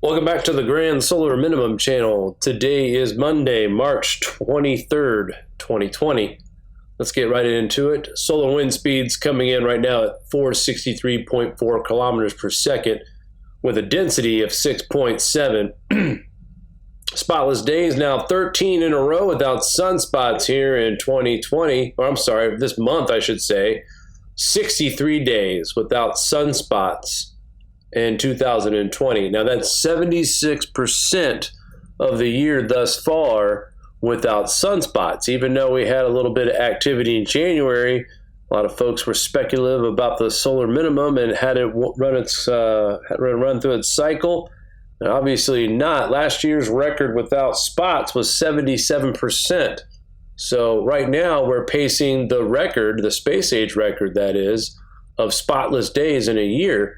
Welcome back to the Grand Solar Minimum channel. Today is Monday, March 23rd, 2020. Let's get right into it. Solar wind speeds coming in right now at 463.4 kilometers per second with a density of 6.7. Spotless days now 13 in a row without sunspots here in 2020. Or I'm sorry, this month I should say. 63 days without sunspots in 2020. Now that's 76% of the year thus far without sunspots. Even though we had a little bit of activity in January, a lot of folks were speculative about the solar minimum and had it run through its cycle. And obviously not. Last year's record without spots was 77%. So right now we're pacing the record, the space age record that is, of spotless days in a year.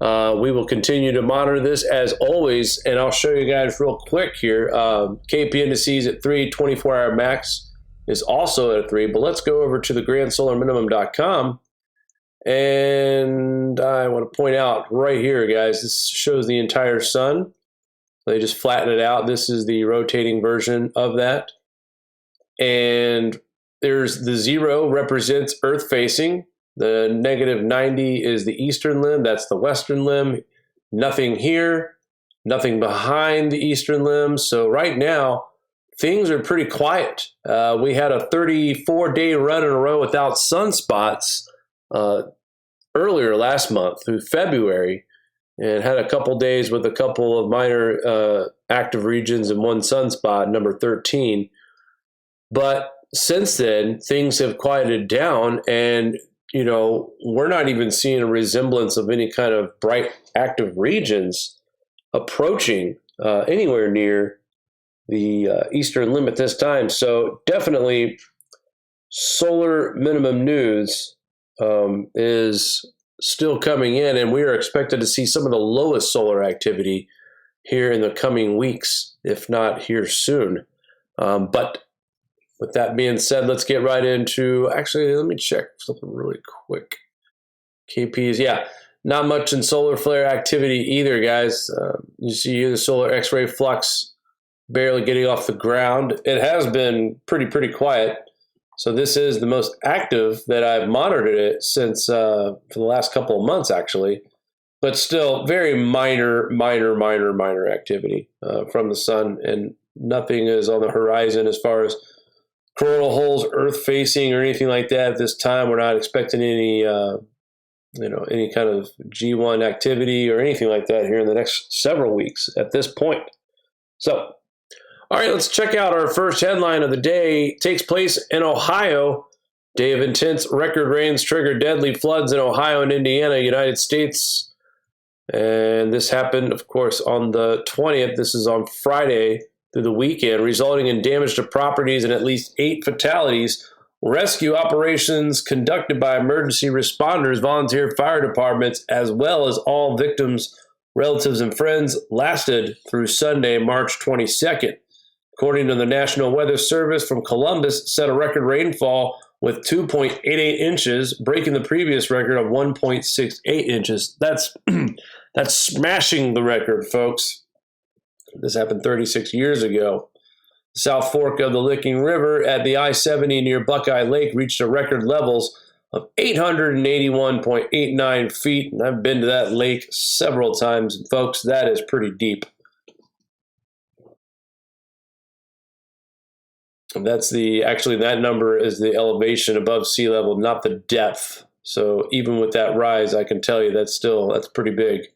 We will continue to monitor this as always, and I'll show you guys real quick here. KP indices at 3, 24-hour max is also at 3, but let's go over to the grandsolarminimum.com, and I want to point out right here, guys, this shows the entire sun. They just flatten it out. This is the rotating version of that, and there's the 0 represents Earth facing. The negative 90 is the eastern limb. That's the western limb. Nothing here, nothing behind the eastern limb. So right now, things are pretty quiet. We had a 34-day run in a row without sunspots earlier last month through February, and had a couple days with a couple of minor active regions and one sunspot, number 13. But since then, things have quieted down, and you know, we're not even seeing a resemblance of any kind of bright active regions approaching anywhere near the eastern limb at this time. So definitely solar minimum news is still coming in, and we are expected to see some of the lowest solar activity here in the coming weeks, if not here soon. But with that being said, let's get right into, actually, let me check something really quick. KPs, yeah, not much in solar flare activity either, guys. You see here the solar X-ray flux barely getting off the ground. It has been pretty quiet. So this is the most active that I've monitored it since for the last couple of months, actually. But still very minor activity from the sun, and nothing is on the horizon as far as coronal holes, Earth facing, or anything like that at this time. We're not expecting any, any kind of G1 activity or anything like that here in the next several weeks at this point. So, all right, let's check out our first headline of the day. It takes place in Ohio. Day of intense record rains triggered deadly floods in Ohio and Indiana, United States. And this happened, of course, on the 20th. This is on Friday through the weekend, resulting in damage to properties and at least 8 fatalities. Rescue operations conducted by emergency responders, volunteer fire departments, as well as all victims' relatives and friends, lasted through Sunday, March 22nd. According to the National Weather Service from Columbus, set a record rainfall with 2.88 inches, breaking the previous record of 1.68 inches. That's smashing the record, folks. This happened 36 years ago. The South Fork of the Licking River at the I-70 near Buckeye Lake reached a record levels of 881.89 feet. And I've been to that lake several times. And folks, that is pretty deep. And actually that number is the elevation above sea level, not the depth. So even with that rise, I can tell you that's pretty big.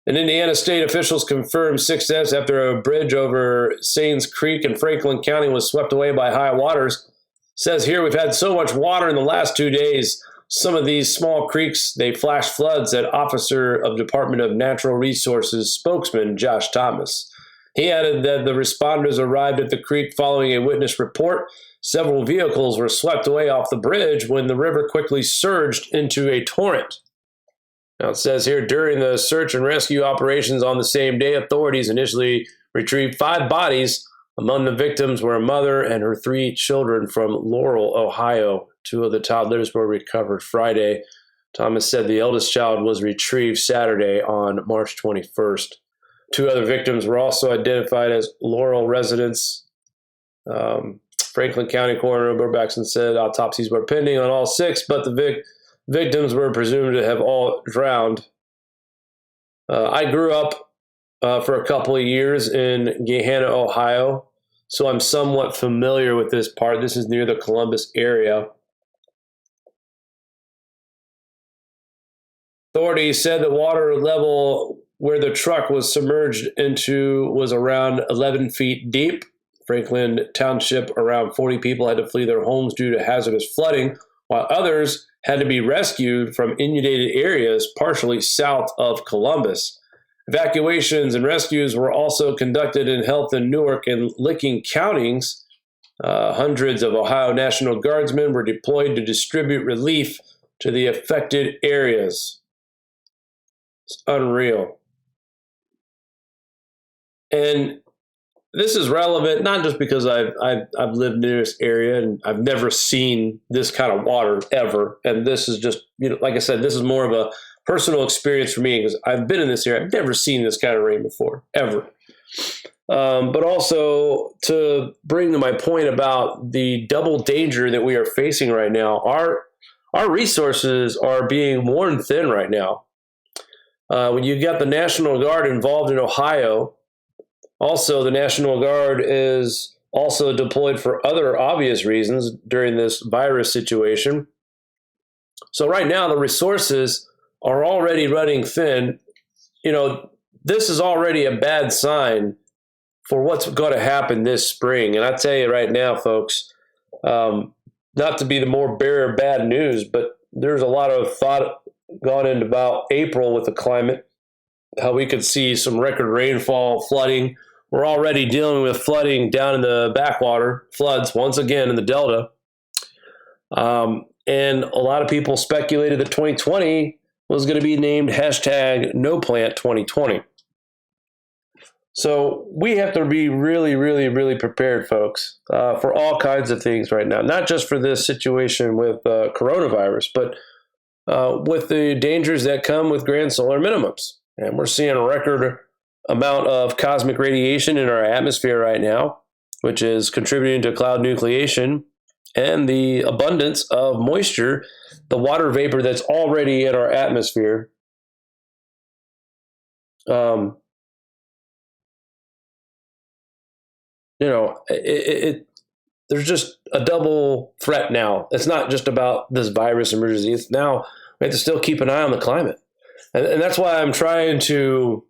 In Indiana, state officials confirmed 6 deaths after a bridge over Sains Creek in Franklin County was swept away by high waters. It says here, we've had so much water in the last 2 days. Some of these small creeks, they flash floods, said Officer of Department of Natural Resources spokesman Josh Thomas. He added that the responders arrived at the creek following a witness report. Several vehicles were swept away off the bridge when the river quickly surged into a torrent. Now it says here, during the search and rescue operations on the same day, authorities initially retrieved 5 bodies. Among the victims were a mother and her 3 children from Laurel, Ohio. 2 of the toddlers were recovered Friday. Thomas said the eldest child was retrieved Saturday on March 21st. 2 other victims were also identified as Laurel residents. Franklin County Coroner Bill Baxton said autopsies were pending on all 6, but the victims were presumed to have all drowned. I grew up for a couple of years in Gahanna, Ohio, so I'm somewhat familiar with this part. This is near the Columbus area. Authorities said the water level where the truck was submerged into was around 11 feet deep. Franklin Township, around 40 people had to flee their homes due to hazardous flooding, while others had to be rescued from inundated areas partially south of Columbus. Evacuations and rescues were also conducted in Heath and Newark and Licking counties. Hundreds of Ohio National Guardsmen were deployed to distribute relief to the affected areas. It's unreal. And this is relevant not just because I've lived near this area and I've never seen this kind of water ever. And this is just, like I said, this is more of a personal experience for me because I've been in this area. I've never seen this kind of rain before, ever. But also to bring to my point about the double danger that we are facing right now, our resources are being worn thin right now. When you got the National Guard involved in Ohio, also the National Guard is also deployed for other obvious reasons during this virus situation. So right now the resources are already running thin. This is already a bad sign for what's going to happen this spring. And I tell you right now, folks, not to be the more bearer of bad news, but there's a lot of thought gone into about April with the climate, how we could see some record rainfall, flooding. We're already dealing with flooding down in the backwater, floods once again in the Delta. And a lot of people speculated that 2020 was going to be named #NoPlant2020. So we have to be really, really, really prepared, folks, for all kinds of things right now, not just for this situation with coronavirus, but with the dangers that come with grand solar minimums. And we're seeing a record amount of cosmic radiation in our atmosphere right now, which is contributing to cloud nucleation and the abundance of moisture, the water vapor that's already in our atmosphere. There's just a double threat now. It's not just about this virus emergency. It's now we have to still keep an eye on the climate. And that's why I'm trying to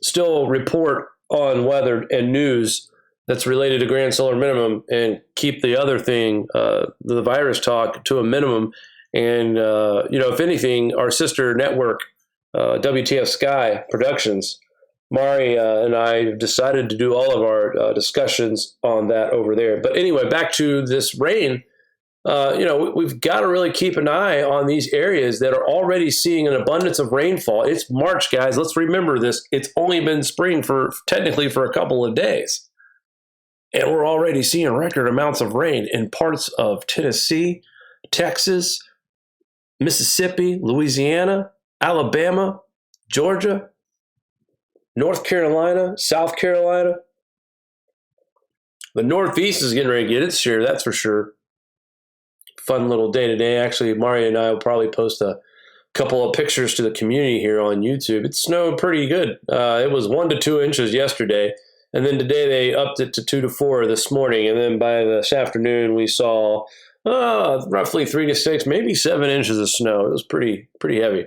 still report on weather and news that's related to grand solar minimum and keep the other thing, the virus talk, to a minimum. And, if anything, our sister network, WTF Sky Productions, Mari and I have decided to do all of our discussions on that over there. But anyway, back to this rain. We've got to really keep an eye on these areas that are already seeing an abundance of rainfall. It's March, guys. Let's remember this. It's only been spring technically for a couple of days. And we're already seeing record amounts of rain in parts of Tennessee, Texas, Mississippi, Louisiana, Alabama, Georgia, North Carolina, South Carolina. The Northeast is getting ready to get its share, that's for sure. Fun little day today. Actually, Mario and I will probably post a couple of pictures to the community here on YouTube. It snowed pretty good. It was 1 to 2 inches yesterday. And then today they upped it to 2 to 4 this morning. And then by this afternoon, we saw roughly 3 to 6, maybe 7 inches of snow. It was pretty heavy.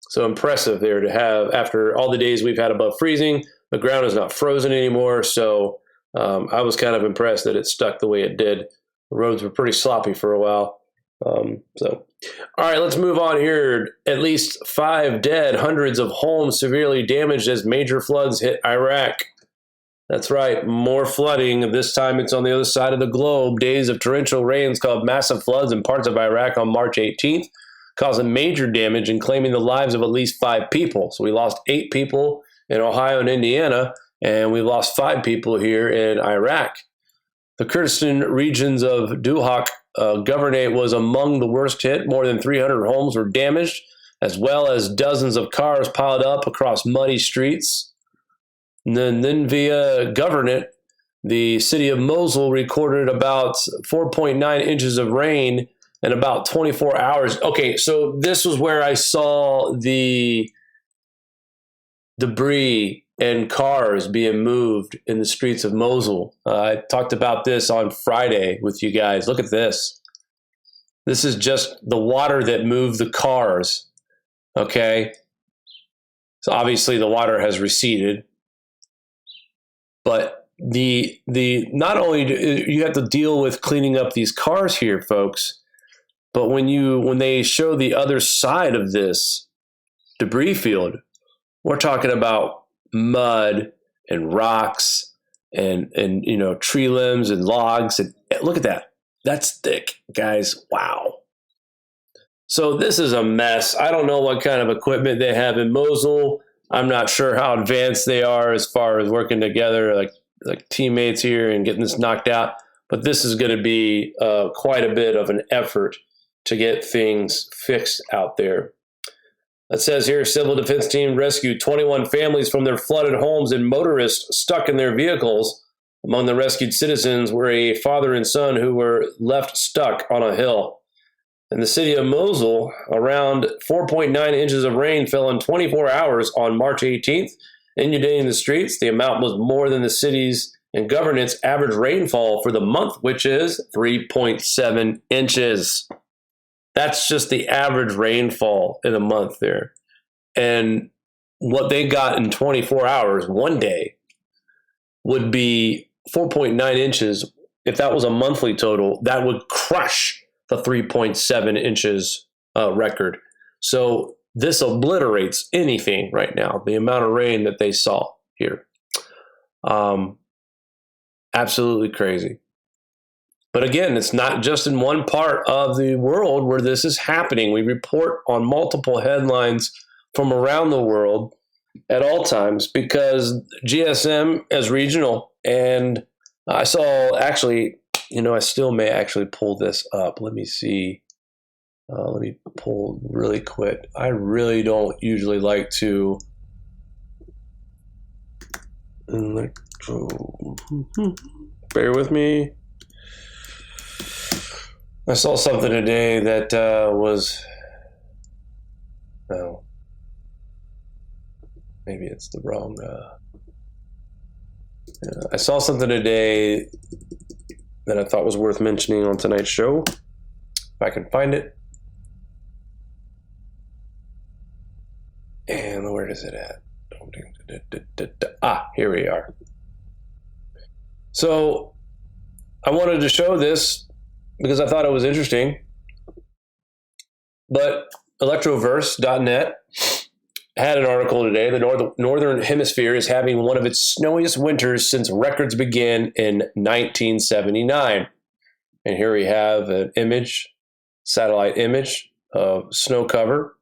So impressive there to have, after all the days we've had above freezing, the ground is not frozen anymore. So I was kind of impressed that it stuck the way it did. The roads were pretty sloppy for a while. All right, let's move on here. At least 5 dead, hundreds of homes severely damaged as major floods hit Iraq. That's right, more flooding. This time it's on the other side of the globe. Days of torrential rains caused massive floods in parts of Iraq on March 18th, causing major damage and claiming the lives of at least 5 people. So we lost 8 people in Ohio and Indiana, and we lost 5 people here in Iraq. The Kurdistan regions of Duhok Governorate was among the worst hit. More than 300 homes were damaged, as well as dozens of cars piled up across muddy streets. And then via Governorate, the city of Mosul recorded about 4.9 inches of rain in about 24 hours. Okay, so this was where I saw the debris and cars being moved in the streets of Mosul. I talked about this on Friday with you guys. Look at this. This is just the water that moved the cars. Okay. So obviously the water has receded, but the not only do you have to deal with cleaning up these cars here, folks, but when they show the other side of this debris field, we're talking about mud and rocks and tree limbs and logs, and look at that. That's thick, guys. Wow. So this is a mess. I don't know what kind of equipment they have in Mosul. I'm not sure how advanced they are as far as working together like teammates here and getting this knocked out. But this is going to be quite a bit of an effort to get things fixed out there. It says here, civil defense team rescued 21 families from their flooded homes and motorists stuck in their vehicles. Among the rescued citizens were a father and son who were left stuck on a hill. In the city of Mosul, around 4.9 inches of rain fell in 24 hours on March 18th, inundating the streets. The amount was more than the city's and governorate's average rainfall for the month, which is 3.7 inches. That's just the average rainfall in a month there. And what they got in 24 hours, one day, would be 4.9 inches. If that was a monthly total, that would crush the 3.7 inches record. So this obliterates anything right now, the amount of rain that they saw here. Absolutely crazy. But again, it's not just in one part of the world where this is happening. We report on multiple headlines from around the world at all times because GSM is regional. And I saw actually, I still may actually pull this up. Let me see. Let me pull really quick. I really don't usually like to bear with me. I saw something today that was, no, maybe it's the wrong, I saw something today that I thought was worth mentioning on tonight's show, if I can find it. And where is it at? Here we are. So I wanted to show this because I thought it was interesting. But electroverse.net had an article today. The Northern Hemisphere is having one of its snowiest winters since records began in 1979. And here we have an image, satellite image of snow cover.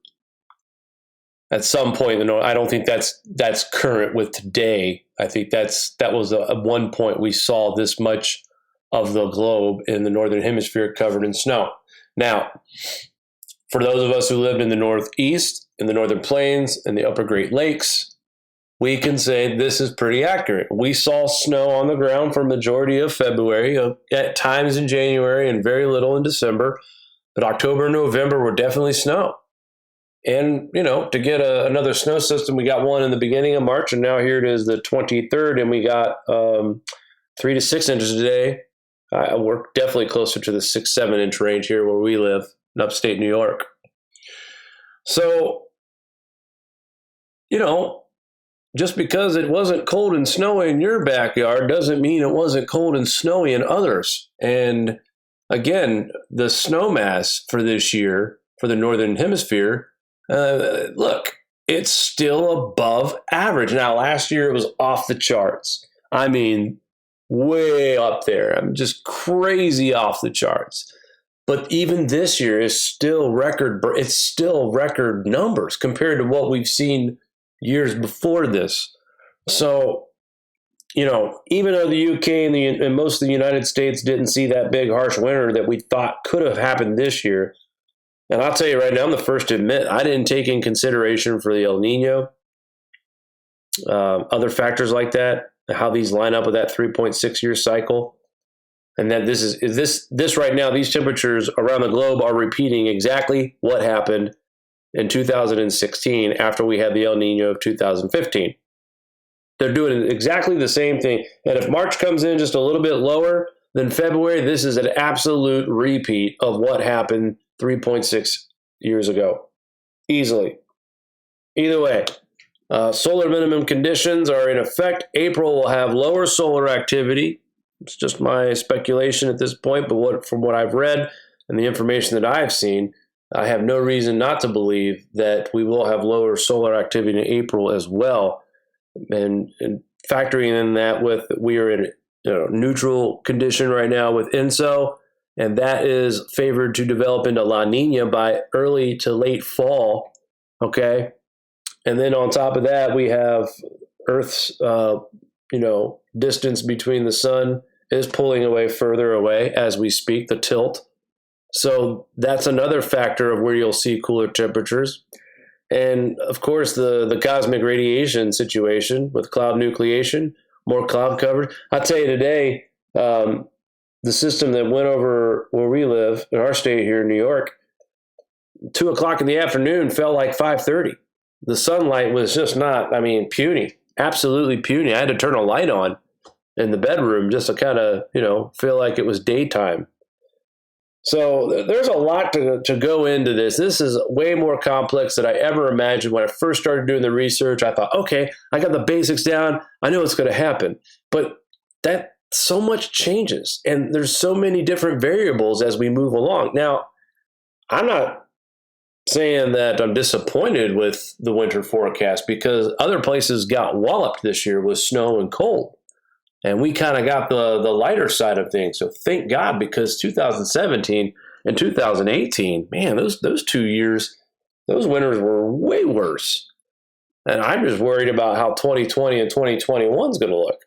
At some point, I don't think that's current with today. I think that was at one point we saw this much of the globe in the Northern Hemisphere covered in snow. Now, for those of us who lived in the Northeast, in the Northern Plains, and the Upper Great Lakes, we can say this is pretty accurate. We saw snow on the ground for a majority of February, at times in January, and very little in December. But October and November were definitely snow. And, to get another snow system, we got one in the beginning of March, and now here it is the 23rd, and we got 3 to 6 inches today. We're definitely closer to the 6-7 inch range here where we live in upstate New York. So, just because it wasn't cold and snowy in your backyard doesn't mean it wasn't cold and snowy in others. And again, the snow mass for this year for the Northern Hemisphere, look, it's still above average. Now, last year it was off the charts. I mean, way up there. I'm just crazy off the charts. But even this year is still record. It's still record numbers compared to what we've seen years before this. So, even though the UK and most of the United States didn't see that big harsh winter that we thought could have happened this year, and I'll tell you right now, I'm the first to admit I didn't take in consideration for the El Nino. other factors like that, how these line up with that 3.6-year cycle. And that this right now, these temperatures around the globe are repeating exactly what happened in 2016 after we had the El Nino of 2015. They're doing exactly the same thing. And if March comes in just a little bit lower than February, this is an absolute repeat of what happened 3.6 years ago. Easily. Either way, solar minimum conditions are in effect. April will have lower solar activity. It's just my speculation at this point, but from what I've read and the information that I've seen, I have no reason not to believe that we will have lower solar activity in April as well. And factoring in that with we are in a neutral condition right now with ENSO, and that is favored to develop into La Nina by early to late fall. Okay. And then on top of that, we have Earth's, distance between the sun is pulling away further away as we speak, the tilt. So that's another factor of where you'll see cooler temperatures. And of course, the cosmic radiation situation with cloud nucleation, more cloud coverage. I'll tell you today, the system that went over where we live in our state here in New York, 2 o'clock in the afternoon felt like 5:30. The sunlight was just not, puny, absolutely puny. I had to turn a light on in the bedroom just to kind of, feel like it was daytime. So there's a lot to go into this. This is way more complex than I ever imagined. When I first started doing the research, I thought, okay, I got the basics down. I know what's going to happen. But that so much changes. And there's so many different variables as we move along. Now, I'm not saying that I'm disappointed with the winter forecast because other places got walloped this year with snow and cold. And we kind of got the lighter side of things. So thank God, because 2017 and 2018, man, those 2 years, those winters were way worse. And I'm just worried about how 2020 and 2021 is going to look.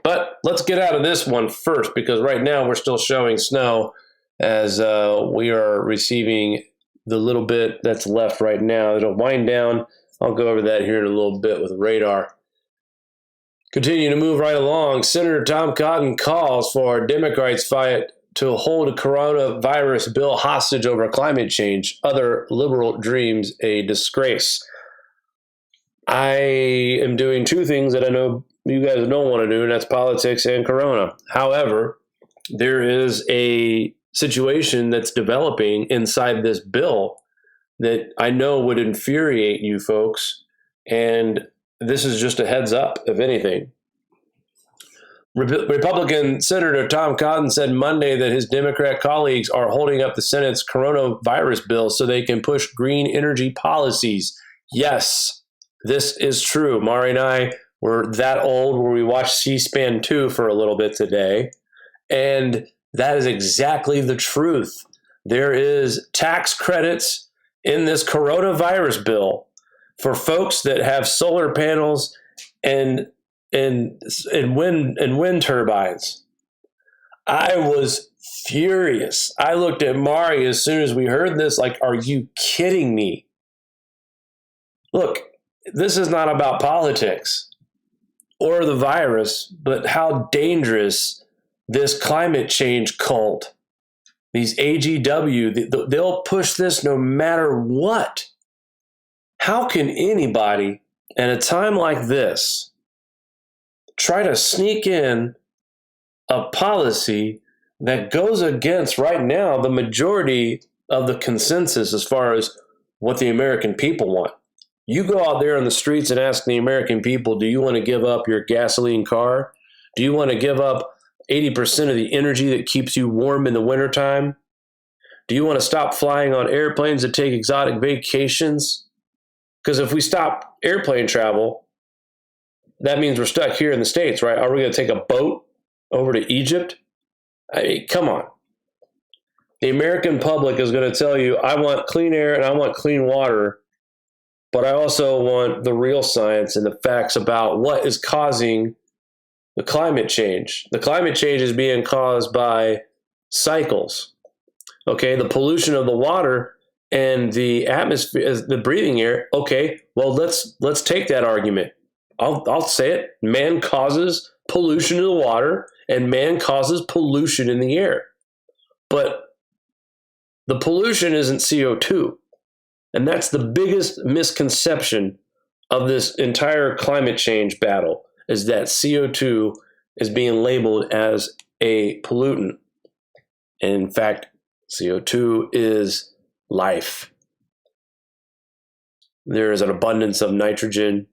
But let's get out of this one first, because right now we're still showing snow as we are receiving the little bit that's left right now. It'll wind down. I'll go over that here in a little bit with radar. Continue to move right along. Senator Tom Cotton calls for Democrats fight to hold a coronavirus bill hostage over climate change. Other liberal dreams a disgrace. I am doing two things that I know you guys don't want to do, and that's politics and corona. However, there is a situation that's developing inside this bill that I know would infuriate you folks, and this is just a heads up, if anything. Republican Senator Tom Cotton said Monday that his Democrat colleagues are holding up the Senate's coronavirus bill so they can push green energy policies. Yes, this is true. Mari and I were that old where we watched C-SPAN 2 for a little bit today, and that is exactly the truth. There is tax credits in this coronavirus bill for folks that have solar panels and wind turbines. I was furious. I looked at Mari as soon as we heard this, like, are you kidding me? Look, this is not about politics or the virus, but how dangerous this climate change cult, these AGW, they'll push this no matter what. How can anybody at a time like this try to sneak in a policy that goes against right now the majority of the consensus as far as what the American people want? You go out there on the streets and ask the American people, do you want to give up your gasoline car? Do you want to give up 80% of the energy that keeps you warm in the wintertime? Do you want to stop flying on airplanes that take exotic vacations? Because if we stop airplane travel, that means we're stuck here in the States, right? Are we going to take a boat over to Egypt? I mean, come on. The American public is going to tell you, I want clean air and I want clean water, but I also want the real science and the facts about what is causing the climate change. The climate change is being caused by cycles. Okay, the pollution of the water and the atmosphere, the breathing air. Okay, well, let's take that argument. I'll say it. Man causes pollution in the water, and man causes pollution in the air. But the pollution isn't CO2. And that's the biggest misconception of this entire climate change battle, is that CO2 is being labeled as a pollutant. And in fact, CO2 is life. There is an abundance of nitrogen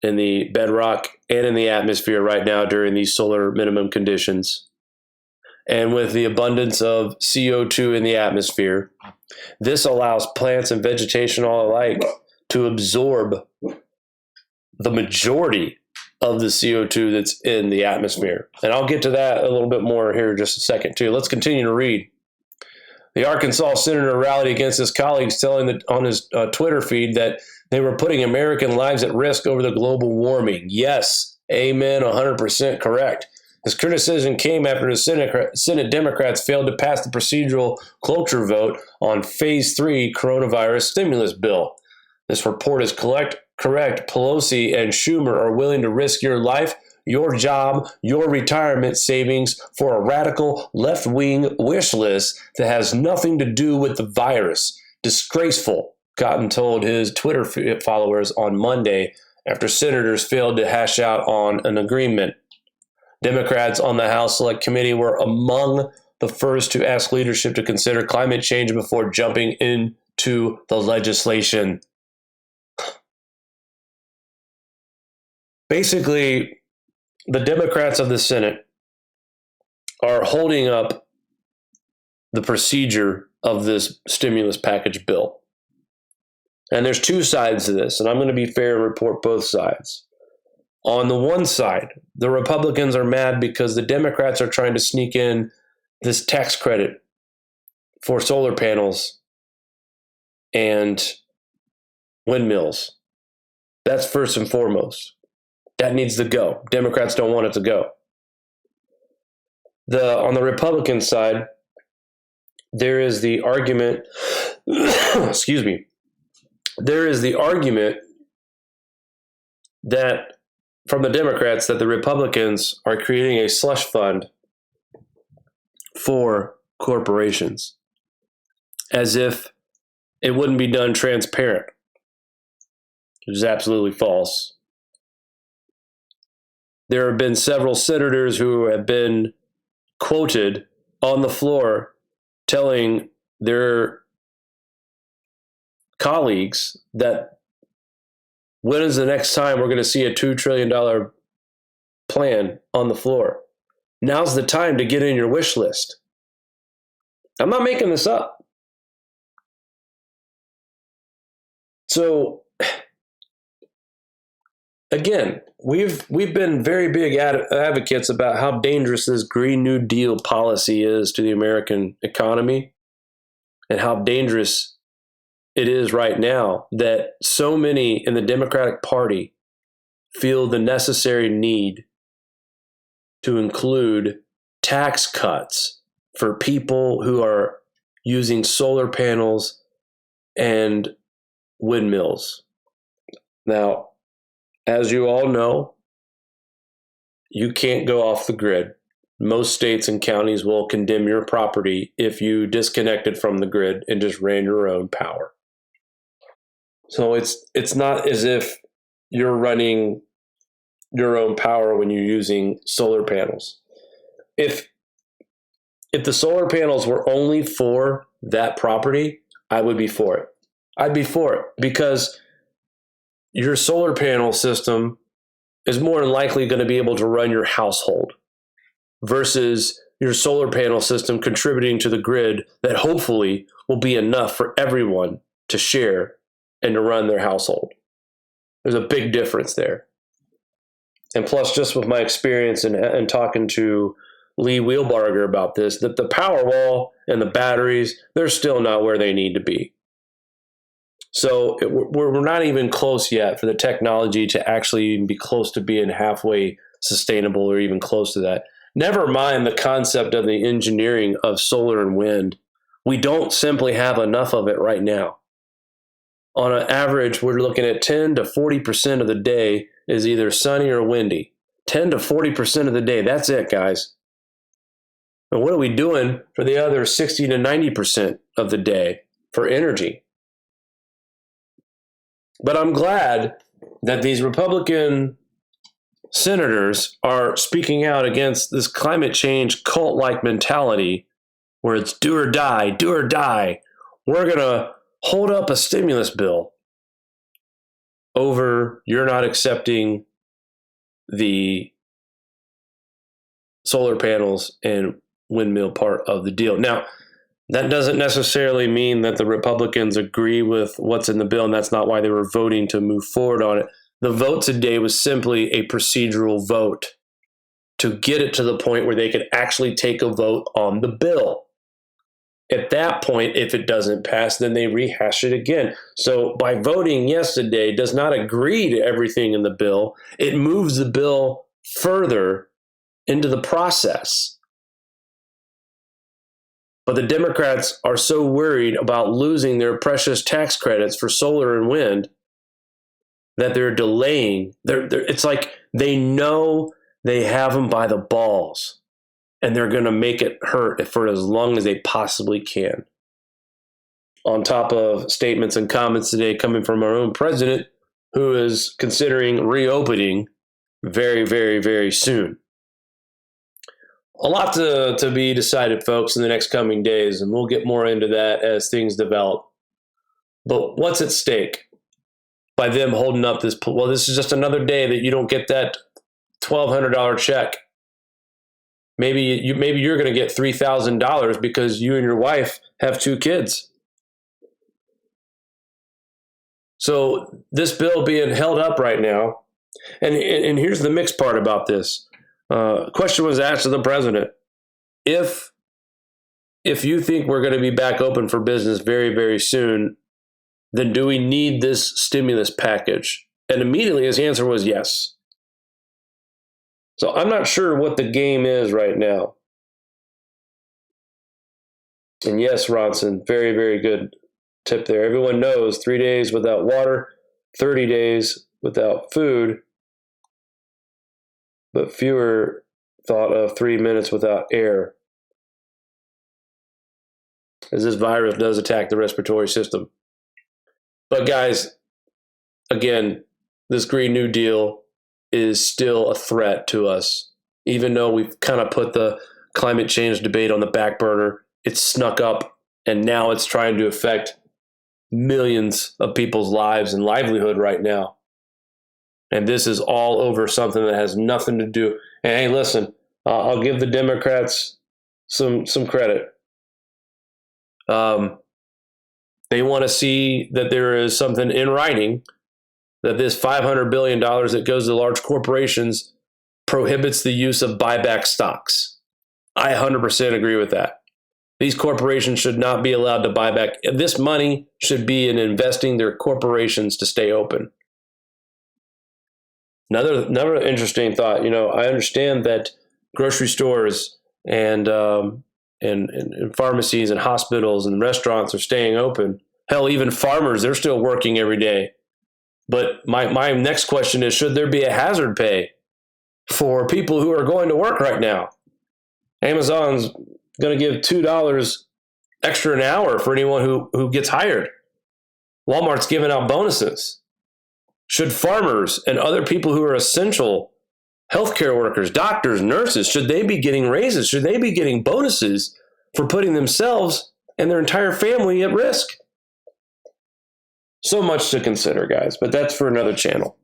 in the bedrock and in the atmosphere right now during these solar minimum conditions. And with the abundance of CO2 in the atmosphere, this allows plants and vegetation all alike to absorb the majority of the CO2 that's in the atmosphere. And I'll get to that a little bit more here in just a second, too. Let's continue to read. The Arkansas senator rallied against his colleagues, telling on his Twitter feed that they were putting American lives at risk over the global warming. Yes, amen, 100% correct. His criticism came after the Senate Democrats failed to pass the procedural cloture vote on Phase 3 coronavirus stimulus bill. This report is correct. Pelosi and Schumer are willing to risk your life, your job, your retirement savings for a radical left-wing wish list that has nothing to do with the virus. Disgraceful, Cotton told his Twitter followers on Monday after senators failed to hash out on an agreement. Democrats on the House Select Committee were among the first to ask leadership to consider climate change before jumping into the legislation. Basically, the Democrats of the Senate are holding up the procedure of this stimulus package bill. And there's two sides to this, and I'm going to be fair and report both sides. On the one side, the Republicans are mad because the Democrats are trying to sneak in this tax credit for solar panels and windmills. That's first and foremost. That needs to go. Democrats don't want it to go. On the Republican side, there is the argument, excuse me, there is the argument that from the Democrats that the Republicans are creating a slush fund for corporations, as if it wouldn't be done transparent, which is absolutely false. There have been several senators who have been quoted on the floor telling their colleagues that when is the next time we're going to see a $2 trillion plan on the floor? Now's the time to get in your wish list. I'm not making this up. So, again, we've been very big advocates about how dangerous this Green New Deal policy is to the American economy and how dangerous it is right now that so many in the Democratic Party feel the necessary need to include tax cuts for people who are using solar panels and windmills. Now, as you all know, you can't go off the grid. Most states and counties will condemn your property if you disconnected from the grid and just ran your own power. So it's not as if you're running your own power when you're using solar panels. If the solar panels were only for that property, I would be for it. I'd be for it because your solar panel system is more than likely going to be able to run your household versus your solar panel system contributing to the grid that hopefully will be enough for everyone to share and to run their household. There's a big difference there. And plus, just with my experience and talking to Lee Wheelbarger about this, that the Powerwall and the batteries, they're still not where they need to be. So we're not even close yet for the technology to actually even be close to being halfway sustainable or even close to that. Never mind the concept of the engineering of solar and wind. We don't simply have enough of it right now. On an average, we're looking at 10 to 40% of the day is either sunny or windy. 10 to 40% of the day. That's it, guys. And what are we doing for the other 60 to 90% of the day for energy? But I'm glad that these Republican senators are speaking out against this climate change cult-like mentality where it's do or die, do or die. We're going to hold up a stimulus bill over you're not accepting the solar panels and windmill part of the deal. Now, that doesn't necessarily mean that the Republicans agree with what's in the bill, and that's not why they were voting to move forward on it. The vote today was simply a procedural vote to get it to the point where they could actually take a vote on the bill. At that point, if it doesn't pass, then they rehash it again. So by voting yesterday does not agree to everything in the bill. It moves the bill further into the process. But the Democrats are so worried about losing their precious tax credits for solar and wind that they're delaying. It's like they know they have them by the balls, and they're going to make it hurt for as long as they possibly can. On top of statements and comments today coming from our own president, who is considering reopening very, very, very soon. A lot to be decided, folks, in the next coming days, and we'll get more into that as things develop. But what's at stake by them holding up this? Well, this is just another day that you don't get that $1,200 check. Maybe you're going to get $3,000 because you and your wife have 2 kids. So this bill being held up right now, and here's the mixed part about this. Question was asked to the president: if you think we're going to be back open for business very, very soon, then do we need this stimulus package? And immediately his answer was yes. So I'm not sure what the game is right now. And yes, Ronson, very, very good tip there. Everyone knows 3 days without water, 30 days without food, but fewer thought of 3 minutes without air, as this virus does attack the respiratory system. But guys, again, this Green New Deal is still a threat to us. Even though we've kind of put the climate change debate on the back burner, it's snuck up, and now it's trying to affect millions of people's lives and livelihood right now. And this is all over something that has nothing to do. And hey, listen, I'll give the Democrats some credit. They want to see that there is something in writing that this $500 billion that goes to large corporations prohibits the use of buyback stocks. I 100% agree with that. These corporations should not be allowed to buy back. This money should be in investing their corporations to stay open. Another interesting thought, I understand that grocery stores and pharmacies and hospitals and restaurants are staying open. Hell, even farmers, they're still working every day. But my next question is, should there be a hazard pay for people who are going to work right now? Amazon's going to give $2 extra an hour for anyone who gets hired. Walmart's giving out bonuses. Should farmers and other people who are essential healthcare workers, doctors, nurses, should they be getting raises? Should they be getting bonuses for putting themselves and their entire family at risk? So much to consider, guys, but that's for another channel.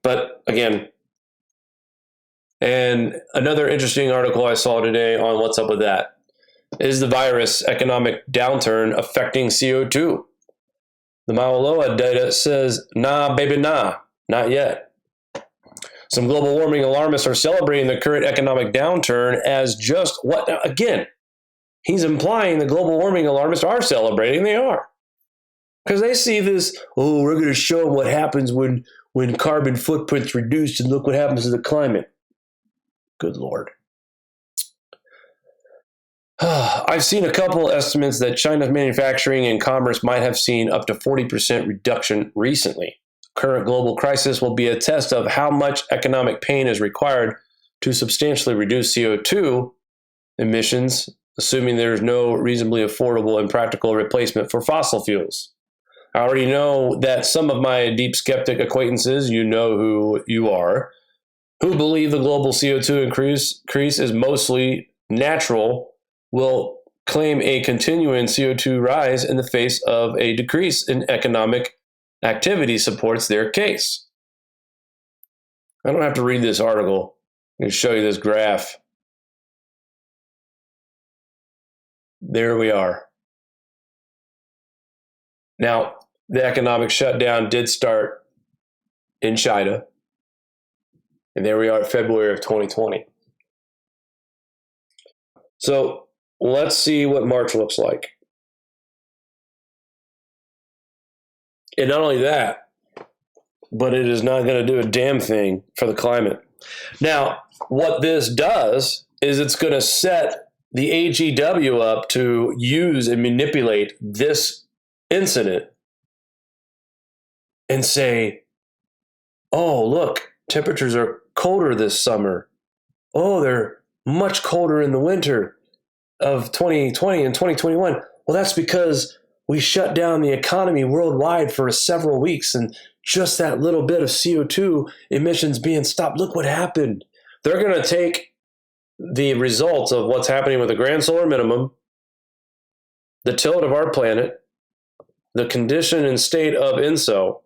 But again, and another interesting article I saw today on what's up with that is the virus economic downturn affecting CO2. The Mauna Loa data says, nah, baby, nah, not yet. Some global warming alarmists are celebrating the current economic downturn as just what? Again, he's implying the global warming alarmists are celebrating. They are. Because they see this, we're going to show them what happens when carbon footprint's reduced, and look what happens to the climate. Good Lord. I've seen a couple estimates that China's manufacturing and commerce might have seen up to 40% reduction recently. current global crisis will be a test of how much economic pain is required to substantially reduce CO2 emissions, assuming there's no reasonably affordable and practical replacement for fossil fuels. I already know that some of my deep skeptic acquaintances, you know who you are, who believe the global CO2 increase is mostly natural, will claim a continuing CO2 rise in the face of a decrease in economic activity supports their case. I don't have to read this article. I can show you this graph. There we are. Now, the economic shutdown did start in China, and there we are at February of 2020. So let's see what March looks like. And not only that, but it is not going to do a damn thing for the climate. Now, what this does is it's going to set the AGW up to use and manipulate this incident and say, oh, look, temperatures are colder this summer. Oh, they're much colder in the winter of 2020 and 2021. Well, that's because we shut down the economy worldwide for several weeks, and just that little bit of CO2 emissions being stopped. Look what happened. They're going to take the results of what's happening with the grand solar minimum, the tilt of our planet, the condition and state of INSO,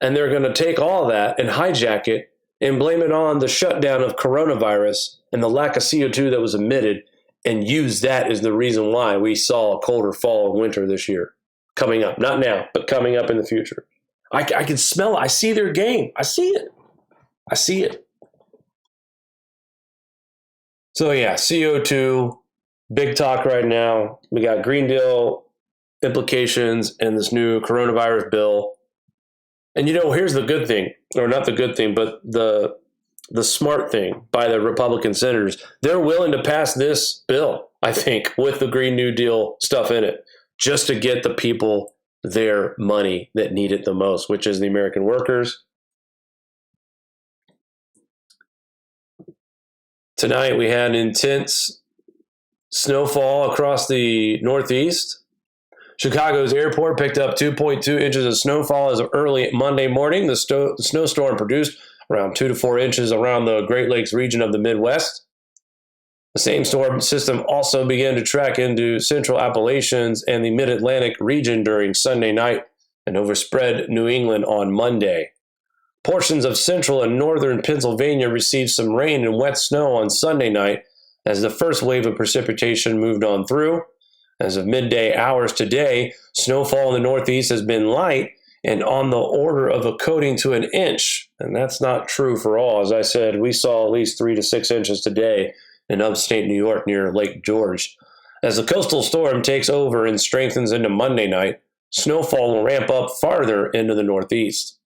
and they're going to take all that and hijack it and blame it on the shutdown of coronavirus and the lack of CO2 that was emitted, and use that as the reason why we saw a colder fall and winter this year coming up. Not now, but coming up in the future. I can smell it. I see their game. I see it. I see it. So yeah, CO2, big talk right now. We got Green Deal implications and this new coronavirus bill. And here's the good thing, or not the good thing, but the smart thing by the Republican senators. They're willing to pass this bill, I think, with the Green New Deal stuff in it, just to get the people their money that need it the most, which is the American workers. Tonight we had intense snowfall across the Northeast. Chicago's airport picked up 2.2 inches of snowfall as of early Monday morning. The snowstorm produced around 2 to 4 inches around the Great Lakes region of the Midwest. The same storm system also began to track into central Appalachians and the mid-Atlantic region during Sunday night and overspread New England on Monday. Portions of central and northern Pennsylvania received some rain and wet snow on Sunday night as the first wave of precipitation moved on through. As of midday hours today, snowfall in the Northeast has been light and on the order of a coating to an inch. And that's not true for all. As I said, we saw at least 3 to 6 inches today in upstate New York near Lake George. As the coastal storm takes over and strengthens into Monday night, snowfall will ramp up farther into the Northeast.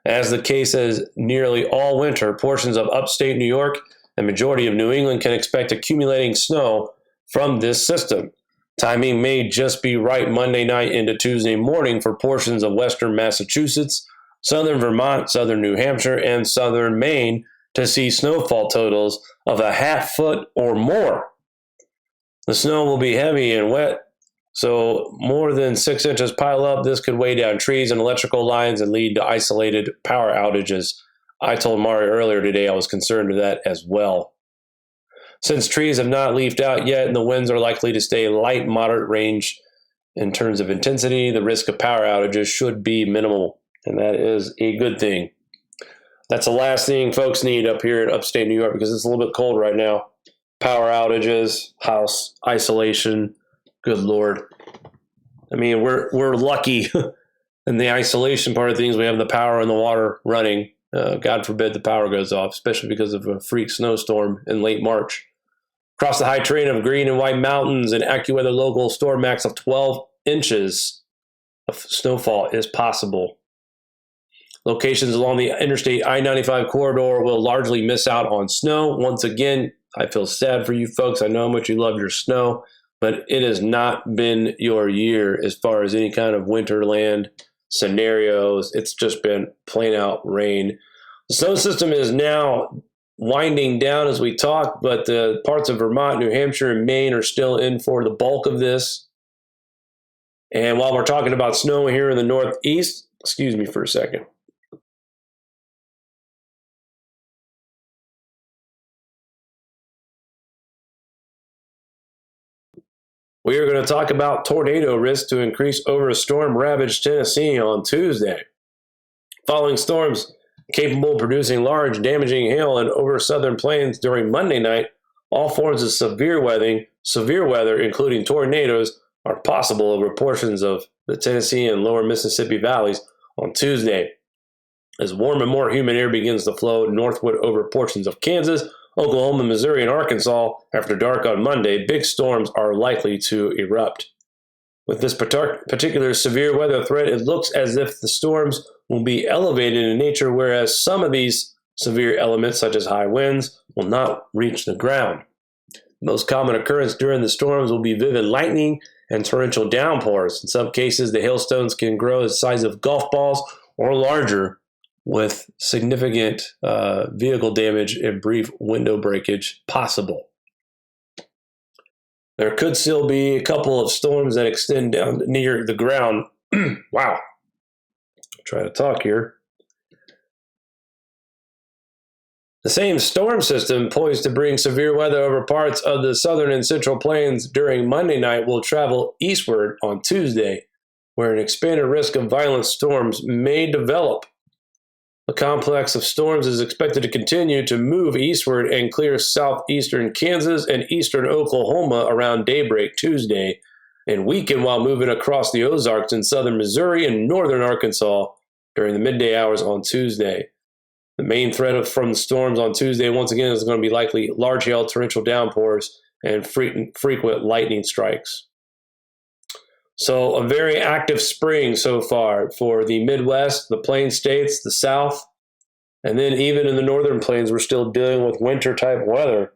As the case is nearly all winter, portions of upstate New York and majority of New England can expect accumulating snow from this system. Timing may just be right Monday night into Tuesday morning for portions of western Massachusetts, southern Vermont, southern New Hampshire, and southern Maine to see snowfall totals of a half foot or more. The snow will be heavy and wet, so more than 6 inches pile up. This could weigh down trees and electrical lines and lead to isolated power outages. I told Mari earlier today I was concerned with that as well. Since trees have not leafed out yet and the winds are likely to stay light, moderate range in terms of intensity, the risk of power outages should be minimal, and that is a good thing. That's the last thing folks need up here in upstate New York because it's a little bit cold right now. Power outages, house isolation. Good Lord. I mean, we're lucky in the isolation part of things. We have the power and the water running. God forbid the power goes off, especially because of a freak snowstorm in late March. Across the high terrain of Green and White Mountains, an AccuWeather local storm max of 12 inches of snowfall is possible. Locations along the Interstate I-95 corridor will largely miss out on snow. Once again, I feel sad for you folks. I know how much you love your snow, but it has not been your year as far as any kind of winterland scenarios. It's just been plain out rain. The snow system is now winding down as we talk, but the parts of Vermont, New Hampshire, and Maine are still in for the bulk of this. And while we're talking about snow here in the Northeast, excuse me for a second. We are going to talk about tornado risk to increase over a storm-ravaged Tennessee on Tuesday. Following storms capable of producing large, damaging hail and over southern plains during Monday night, all forms of severe weather, including tornadoes, are possible over portions of the Tennessee and lower Mississippi valleys on Tuesday. As warm and more humid air begins to flow northward over portions of Kansas, Oklahoma, Missouri, and Arkansas after dark on Monday, big storms are likely to erupt. With this particular severe weather threat, it looks as if the storms will be elevated in nature, whereas some of these severe elements, such as high winds, will not reach the ground. The most common occurrence during the storms will be vivid lightning and torrential downpours. In some cases, the hailstones can grow the size of golf balls or larger, with significant vehicle damage and brief window breakage possible. There could still be a couple of storms that extend down near the ground. Wow. Try to talk here. The same storm system poised to bring severe weather over parts of the southern and central plains during Monday night will travel eastward on Tuesday, where an expanded risk of violent storms may develop. The complex of storms is expected to continue to move eastward and clear southeastern Kansas and eastern Oklahoma around daybreak Tuesday, and weaken while moving across the Ozarks in southern Missouri and northern Arkansas during the midday hours on Tuesday. The main threat from the storms on Tuesday, once again, is going to be likely large hail, torrential downpours, and frequent lightning strikes. So a very active spring so far for the Midwest, the Plain States, the South, and then even in the Northern Plains, we're still dealing with winter-type weather.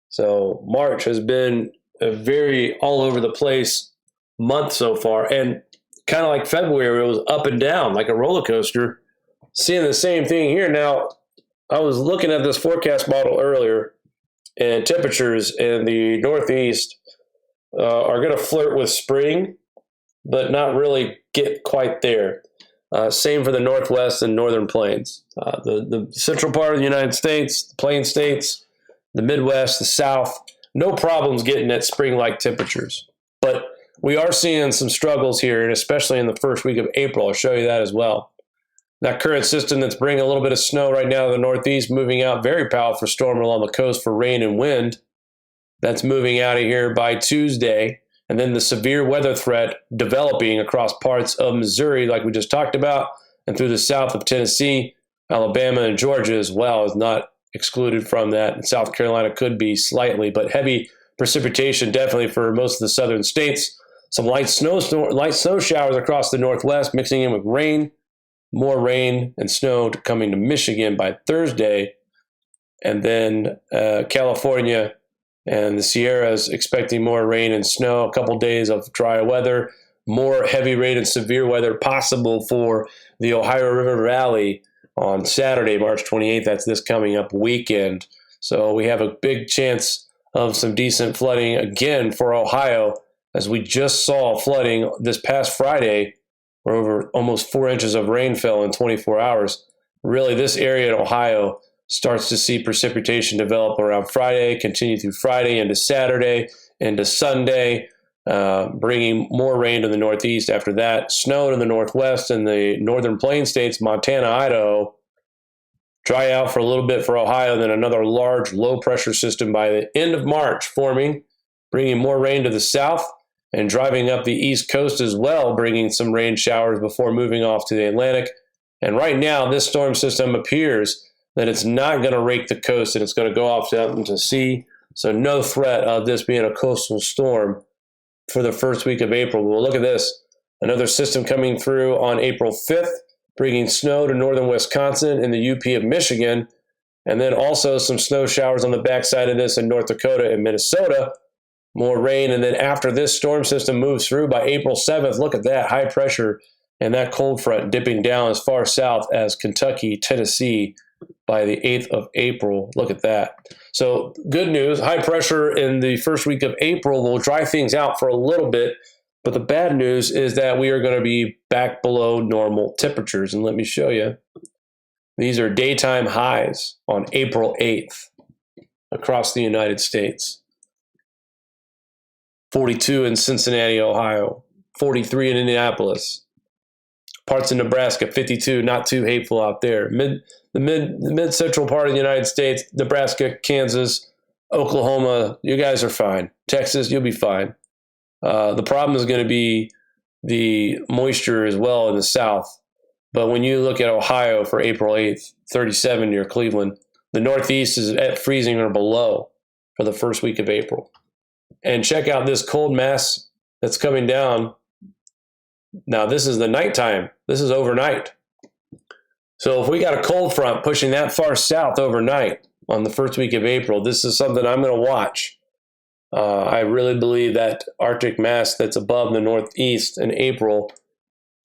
So March has been a very all-over-the-place month so far, and kind of like February, it was up and down like a roller coaster. Seeing the same thing here. Now, I was looking at this forecast model earlier, and temperatures in the Northeast are going to flirt with spring, but not really get quite there. Same for the Northwest and Northern Plains. The central part of the United States, the Plain States, the Midwest, the South, no problems getting at spring-like temperatures. But we are seeing some struggles here, and especially in the first week of April. I'll show you that as well. That current system that's bringing a little bit of snow right now to the Northeast, moving out, very powerful storm along the coast for rain and wind. That's moving out of here by Tuesday. And then the severe weather threat developing across parts of Missouri, like we just talked about, and through the south of Tennessee, Alabama, and Georgia as well is not excluded from that. And South Carolina could be slightly, but heavy precipitation definitely for most of the southern states. Some light snow showers across the Northwest, mixing in with rain. More rain and snow coming to Michigan by Thursday. And then California and the Sierras expecting more rain and snow, a couple days of dry weather, more heavy rain and severe weather possible for the Ohio River Valley on Saturday, March 28th. That's this coming up weekend. So we have a big chance of some decent flooding again for Ohio, as we just saw flooding this past Friday, where over almost 4 inches of rain fell in 24 hours. Really, this area in Ohio starts to see precipitation develop around Friday, continue through Friday into Saturday, into Sunday, bringing more rain to the Northeast after that. Snow to the Northwest and the Northern Plain states, Montana, Idaho. Dry out for a little bit for Ohio, then another large low-pressure system by the end of March forming, bringing more rain to the south and driving up the East Coast as well, bringing some rain showers before moving off to the Atlantic. And right now, this storm system appears that it's not going to rake the coast and it's going to go off out into sea. So no threat of this being a coastal storm for the first week of April. Well, look at this. Another system coming through on April 5th, bringing snow to northern Wisconsin and the UP of Michigan. And then also some snow showers on the backside of this in North Dakota and Minnesota. More rain, and then after this storm system moves through by April 7th, look at that, high pressure and that cold front dipping down as far south as Kentucky, Tennessee by the 8th of April. Look at that. So good news, high pressure in the first week of April will dry things out for a little bit, but the bad news is that we are going to be back below normal temperatures. And let me show you. These are daytime highs on April 8th across the United States. 42 in Cincinnati, Ohio, 43 in Indianapolis, parts of Nebraska, 52, not too hateful out there. The mid-central part of the United States, Nebraska, Kansas, Oklahoma, you guys are fine. Texas, you'll be fine. The problem is going to be the moisture as well in the south. But when you look at Ohio for April 8th, 37 near Cleveland, the Northeast is at freezing or below for the first week of April. And check out this cold mass that's coming down. Now, this is the nighttime. This is overnight. So if we got a cold front pushing that far south overnight on the first week of April, this is something I'm going to watch. I really believe that Arctic mass that's above the Northeast in April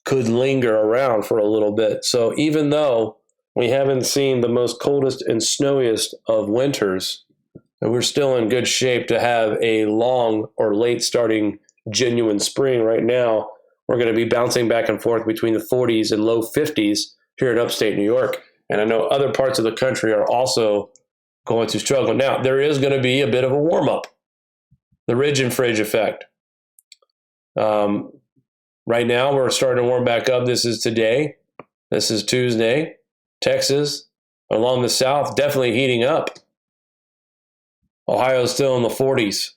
could linger around for a little bit. So even though we haven't seen the most coldest and snowiest of winters, and we're still in good shape to have a long or late starting genuine spring. Right now, we're going to be bouncing back and forth between the 40s and low 50s here in upstate New York. And I know other parts of the country are also going to struggle. Now, there is going to be a bit of a warm-up, the ridge and fridge effect. Right now, we're starting to warm back up. This is today. This is Tuesday. Texas, along the south, definitely heating up. Ohio's still in the 40s,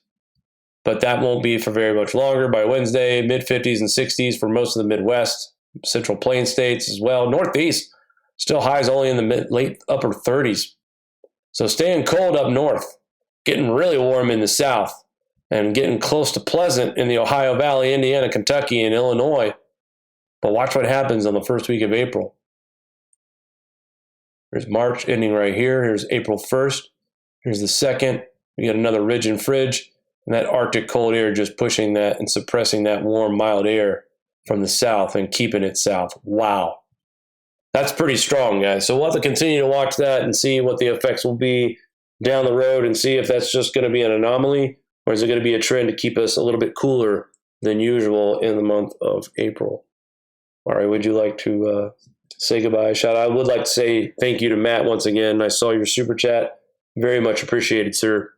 but that won't be for very much longer. By Wednesday, mid-50s and 60s for most of the Midwest, Central Plain states as well. Northeast, still highs only in the late upper 30s. So staying cold up north, getting really warm in the south, and getting close to pleasant in the Ohio Valley, Indiana, Kentucky, and Illinois. But watch what happens on the first week of April. Here's March ending right here. Here's April 1st. Here's the 2nd. We get another ridge and fridge, and that Arctic cold air just pushing that and suppressing that warm, mild air from the south and keeping it south. Wow. That's pretty strong, guys. So we'll have to continue to watch that and see what the effects will be down the road and see if that's just going to be an anomaly or is it going to be a trend to keep us a little bit cooler than usual in the month of April. All right, would you like to say goodbye, Shad? I would like to say thank you to Matt once again. I saw your super chat. Very much appreciated, sir.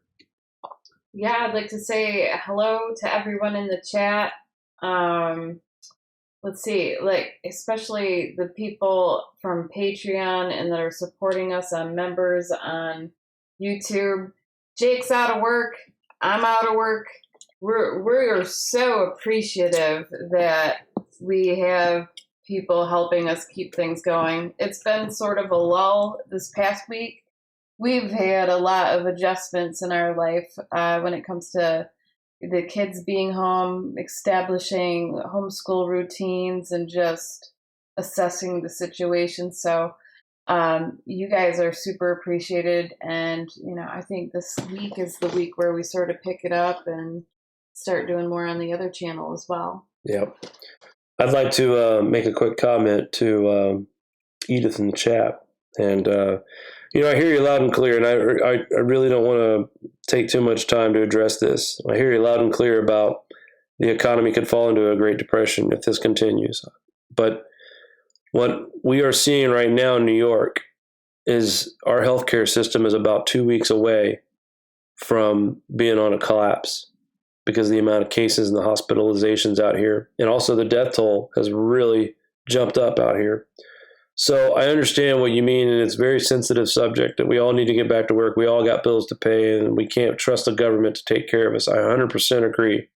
Yeah, I'd like to say hello to everyone in the chat. Let's see, especially the people from Patreon and that are supporting us on members on YouTube. Jake's out of work. I'm out of work. We're so appreciative that we have people helping us keep things going. It's been sort of a lull this past week. We've had a lot of adjustments in our life when it comes to the kids being home, establishing homeschool routines, and just assessing the situation. So you guys are super appreciated. And, I think this week is the week where we sort of pick it up and start doing more on the other channel as well. Yep. I'd like to make a quick comment to Edith in the chat. And, I hear you loud and clear, and I really don't want to take too much time to address this. I hear you loud and clear about the economy could fall into a Great Depression if this continues. But what we are seeing right now in New York is our healthcare system is about 2 weeks away from being on a collapse because of the amount of cases and the hospitalizations out here. And also the death toll has really jumped up out here. So I understand what you mean, and it's a very sensitive subject that we all need to get back to work. We all got bills to pay, and we can't trust the government to take care of us. I 100% agree.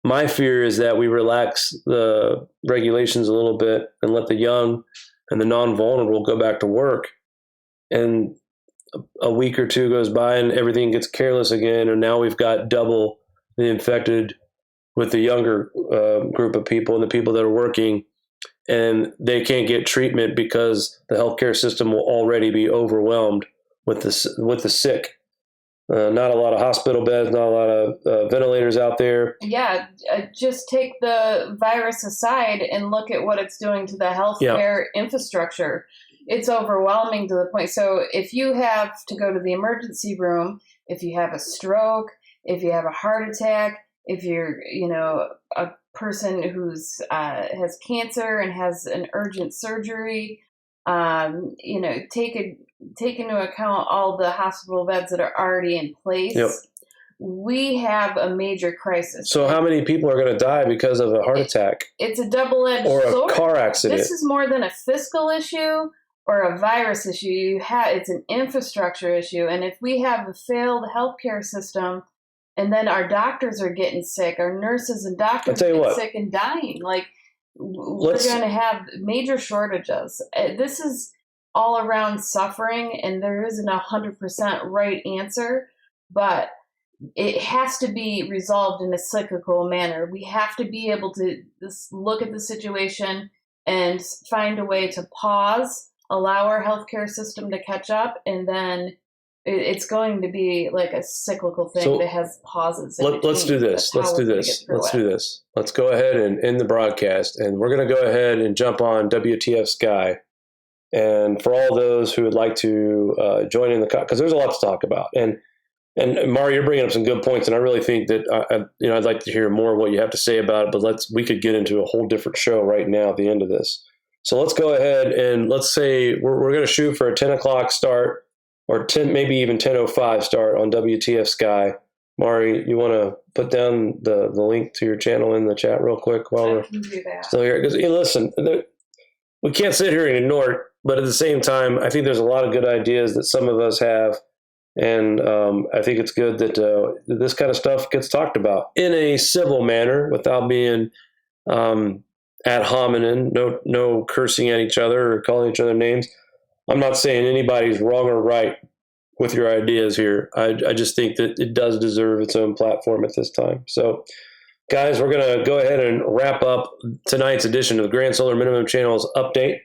My fear is that we relax the regulations a little bit and let the young and the non-vulnerable go back to work. And a week or two goes by and everything gets careless again, and now we've got double the infected with the younger group of people and the people that are working, and they can't get treatment because the healthcare system will already be overwhelmed with the sick. Not a lot of hospital beds, not a lot of ventilators out there. Yeah, just take the virus aside and look at what it's doing to the healthcare infrastructure. It's overwhelming to the point. So if you have to go to the emergency room, if you have a stroke, if you have a heart attack, if you're, a person who's has cancer and has an urgent surgery, take into account all the hospital beds that are already in place. Yep. We have a major crisis. So how many people are going to die because of a heart attack? It's a double-edged sword. Or a car accident. This is more than a fiscal issue or a virus issue. It's an infrastructure issue. And if we have a failed healthcare system and then our doctors are getting sick, our nurses and doctors are getting sick and dying, we're going to have major shortages. This is all around suffering, and there isn't 100% right answer, but it has to be resolved in a cyclical manner. We have to be able to look at the situation and find a way to pause, allow our healthcare system to catch up, and then it's going to be like a cyclical thing that has pauses. Let's do this. Let's do this. Let's go ahead and end the broadcast, and we're going to go ahead and jump on WTF Sky. And for all those who would like to join in because there's a lot to talk about. And Mari, you're bringing up some good points, and I really think that I'd like to hear more of what you have to say about it. But we could get into a whole different show right now at the end of this. So let's go ahead and let's say we're going to shoot for a 10 o'clock start, or 10, maybe even 10:05 start on WTF Sky. Mari, you want to put down the link to your channel in the chat real quick while we're still here? Because listen, we can't sit here and ignore it, but at the same time, I think there's a lot of good ideas that some of us have. And I think it's good that this kind of stuff gets talked about in a civil manner without being ad hominem, no cursing at each other or calling each other names. I'm not saying anybody's wrong or right with your ideas here. I just think that it does deserve its own platform at this time. So, guys, we're going to go ahead and wrap up tonight's edition of the Grand Solar Minimum Channel's update.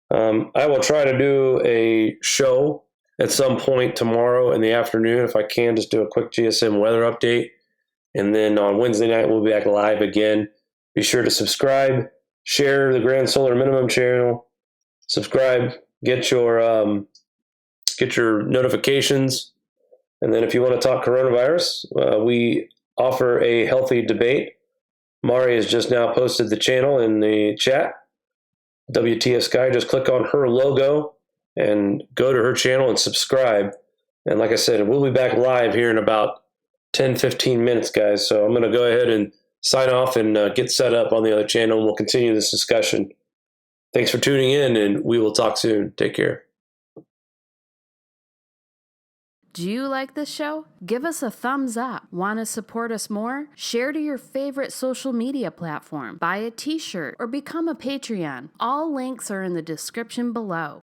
I will try to do a show at some point tomorrow in the afternoon, if I can, just do a quick GSM weather update. And then on Wednesday night, we'll be back live again. Be sure to subscribe, share the Grand Solar Minimum Channel, subscribe, get your notifications. And then if you want to talk coronavirus, we offer a healthy debate. Mari has just now posted the channel in the chat. WTF Sky, just click on her logo and go to her channel and subscribe. And like I said, we'll be back live here in about 10, 15 minutes, guys. So I'm going to go ahead and sign off and get set up on the other channel, and we'll continue this discussion. Thanks for tuning in, and we will talk soon. Take care. Do you like this show? Give us a thumbs up. Want to support us more? Share to your favorite social media platform. Buy a t-shirt or become a Patreon. All links are in the description below.